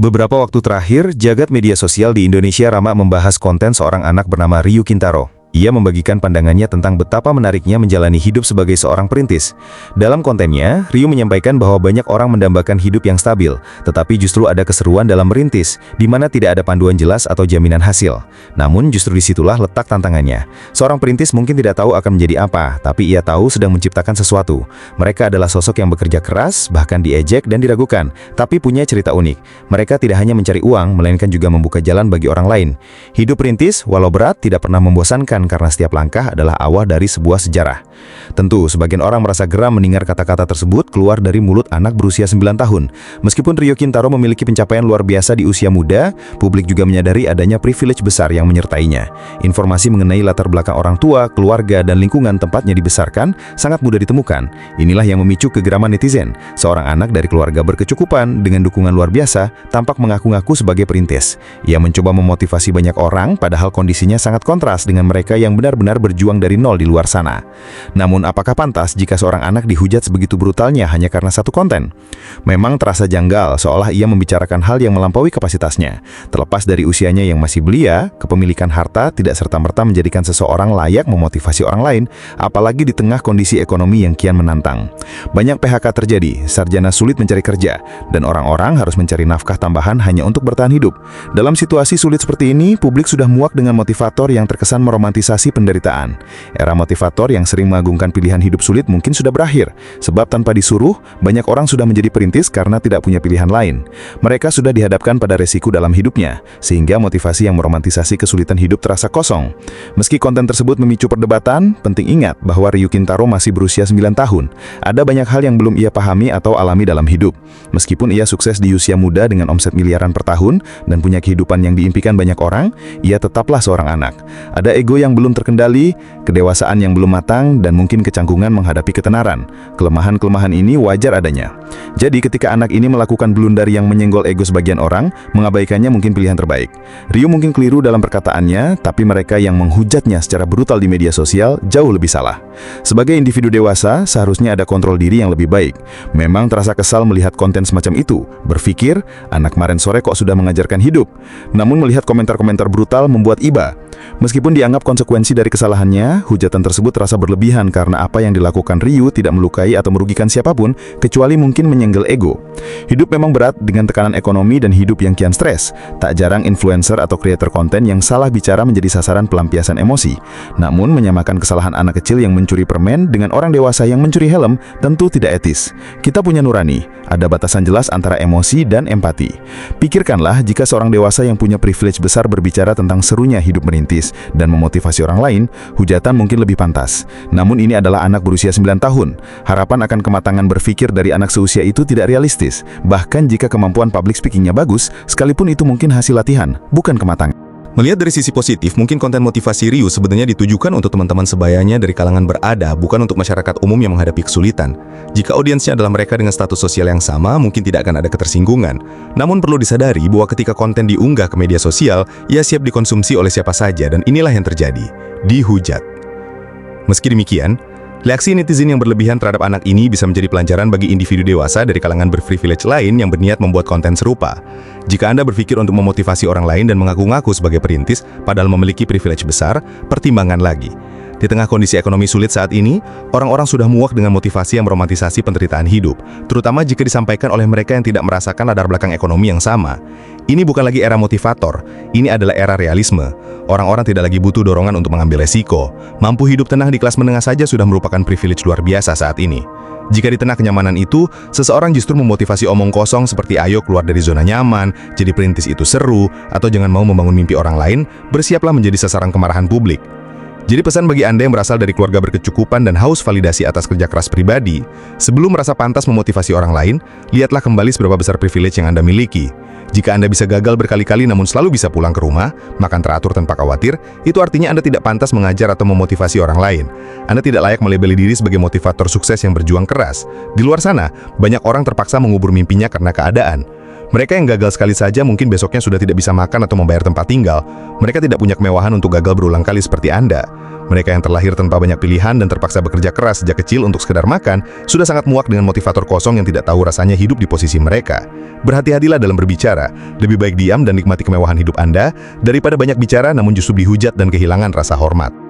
Beberapa waktu terakhir, jagat media sosial di Indonesia ramai membahas konten seorang anak bernama Ryu Kintaro. Ia membagikan pandangannya tentang betapa menariknya menjalani hidup sebagai seorang perintis. Dalam kontennya, Ryu menyampaikan bahwa banyak orang mendambakan hidup yang stabil, tetapi justru ada keseruan dalam merintis, di mana tidak ada panduan jelas atau jaminan hasil. Namun justru disitulah letak tantangannya. Seorang perintis mungkin tidak tahu akan menjadi apa, tapi ia tahu sedang menciptakan sesuatu. Mereka adalah sosok yang bekerja keras, bahkan diejek dan diragukan, tapi punya cerita unik. Mereka tidak hanya mencari uang, melainkan juga membuka jalan bagi orang lain. Hidup perintis, walau berat, tidak pernah membosankan karena setiap langkah adalah awal dari sebuah sejarah. Tentu, sebagian orang merasa geram mendengar kata-kata tersebut keluar dari mulut anak berusia 9 tahun. Meskipun Ryu Kintaro memiliki pencapaian luar biasa di usia muda, publik juga menyadari adanya privilege besar yang menyertainya. Informasi mengenai latar belakang orang tua, keluarga, dan lingkungan tempatnya dibesarkan sangat mudah ditemukan. Inilah yang memicu kegeraman netizen. Seorang anak dari keluarga berkecukupan dengan dukungan luar biasa tampak mengaku-ngaku sebagai perintis. Ia mencoba memotivasi banyak orang, padahal kondisinya sangat kontras dengan mereka yang benar-benar berjuang dari nol di luar sana. Namun, apakah pantas jika seorang anak dihujat sebegitu brutalnya hanya karena satu konten? Memang terasa janggal, seolah ia membicarakan hal yang melampaui kapasitasnya. Terlepas dari usianya yang masih belia, kepemilikan harta tidak serta-merta menjadikan seseorang layak memotivasi orang lain, apalagi di tengah kondisi ekonomi yang kian menantang. Banyak PHK terjadi, sarjana sulit mencari kerja, dan orang-orang harus mencari nafkah tambahan hanya untuk bertahan hidup. Dalam situasi sulit seperti ini, publik sudah muak dengan motivator yang terkesan meromantisasi penderitaan. Era motivator yang sering mengagungkan pilihan hidup sulit mungkin sudah berakhir, sebab tanpa disuruh, banyak orang sudah menjadi perintis karena tidak punya pilihan lain. Mereka sudah dihadapkan pada resiko dalam hidupnya, sehingga motivasi yang meromantisasi kesulitan hidup terasa kosong. Meski konten tersebut memicu perdebatan, penting ingat bahwa Ryu Kintaro masih berusia 9 tahun. Ada banyak hal yang belum ia pahami atau alami dalam hidup. Meskipun ia sukses di usia muda dengan omset miliaran per tahun dan punya kehidupan yang diimpikan banyak orang, ia tetaplah seorang anak. Ada ego yang belum terkendali, kedewasaan yang belum matang, dan mungkin kecanggungan menghadapi ketenaran. Kelemahan-kelemahan ini wajar adanya. Jadi ketika anak ini melakukan blunder yang menyenggol ego sebagian orang, mengabaikannya mungkin pilihan terbaik. Ryu mungkin keliru dalam perkataannya, tapi mereka yang menghujatnya secara brutal di media sosial jauh lebih salah. Sebagai individu dewasa, seharusnya ada kontrol diri yang lebih baik. Memang terasa kesal melihat konten semacam itu. Berpikir, anak kemarin sore kok sudah mengajarkan hidup. Namun melihat komentar-komentar brutal membuat iba. Meskipun dianggap konsekuensi dari kesalahannya, hujatan tersebut terasa berlebihan karena apa yang dilakukan Ryu tidak melukai atau merugikan siapapun, kecuali mungkin menyenggol ego. Hidup memang berat dengan tekanan ekonomi dan hidup yang kian stres. Tak jarang influencer atau kreator konten yang salah bicara menjadi sasaran pelampiasan emosi. Namun, menyamakan kesalahan anak kecil yang mencuri permen dengan orang dewasa yang mencuri helm tentu tidak etis. Kita punya nurani, ada batasan jelas antara emosi dan empati. Pikirkanlah jika seorang dewasa yang punya privilege besar berbicara tentang serunya hidup merintis dan memotivasi orang lain, hujatan mungkin lebih pantas. Namun ini adalah anak berusia 9 tahun. Harapan akan kematangan berpikir dari anak seusia itu tidak realistis. Bahkan jika kemampuan public speakingnya bagus, sekalipun itu mungkin hasil latihan, bukan kematangan. Melihat dari sisi positif, mungkin konten motivasi Ryu sebenarnya ditujukan untuk teman-teman sebayanya dari kalangan berada, bukan untuk masyarakat umum yang menghadapi kesulitan. Jika audiensnya adalah mereka dengan status sosial yang sama, mungkin tidak akan ada ketersinggungan. Namun perlu disadari bahwa ketika konten diunggah ke media sosial, ia siap dikonsumsi oleh siapa saja, dan inilah yang terjadi. Dihujat. Meski demikian, reaksi netizen yang berlebihan terhadap anak ini bisa menjadi pelajaran bagi individu dewasa dari kalangan berprivilege lain yang berniat membuat konten serupa. Jika Anda berpikir untuk memotivasi orang lain dan mengaku-ngaku sebagai perintis, padahal memiliki privilege besar, pertimbangan lagi. Di tengah kondisi ekonomi sulit saat ini, orang-orang sudah muak dengan motivasi yang meromantisasi penderitaan hidup, terutama jika disampaikan oleh mereka yang tidak merasakan latar belakang ekonomi yang sama. Ini bukan lagi era motivator, ini adalah era realisme. Orang-orang tidak lagi butuh dorongan untuk mengambil resiko. Mampu hidup tenang di kelas menengah saja sudah merupakan privilege luar biasa saat ini. Jika di tengah kenyamanan itu, seseorang justru memotivasi omong kosong seperti ayo keluar dari zona nyaman, jadi perintis itu seru, atau jangan mau membangun mimpi orang lain, bersiaplah menjadi sasaran kemarahan publik. Jadi pesan bagi Anda yang berasal dari keluarga berkecukupan dan haus validasi atas kerja keras pribadi, sebelum merasa pantas memotivasi orang lain, lihatlah kembali seberapa besar privilege yang Anda miliki. Jika Anda bisa gagal berkali-kali namun selalu bisa pulang ke rumah, makan teratur tanpa khawatir, itu artinya Anda tidak pantas mengajar atau memotivasi orang lain. Anda tidak layak melabeli diri sebagai motivator sukses yang berjuang keras. Di luar sana, banyak orang terpaksa mengubur mimpinya karena keadaan. Mereka yang gagal sekali saja mungkin besoknya sudah tidak bisa makan atau membayar tempat tinggal. Mereka tidak punya kemewahan untuk gagal berulang kali seperti Anda. Mereka yang terlahir tanpa banyak pilihan dan terpaksa bekerja keras sejak kecil untuk sekedar makan, sudah sangat muak dengan motivator kosong yang tidak tahu rasanya hidup di posisi mereka. Berhati-hatilah dalam berbicara. Lebih baik diam dan nikmati kemewahan hidup Anda, daripada banyak bicara namun justru dihujat dan kehilangan rasa hormat.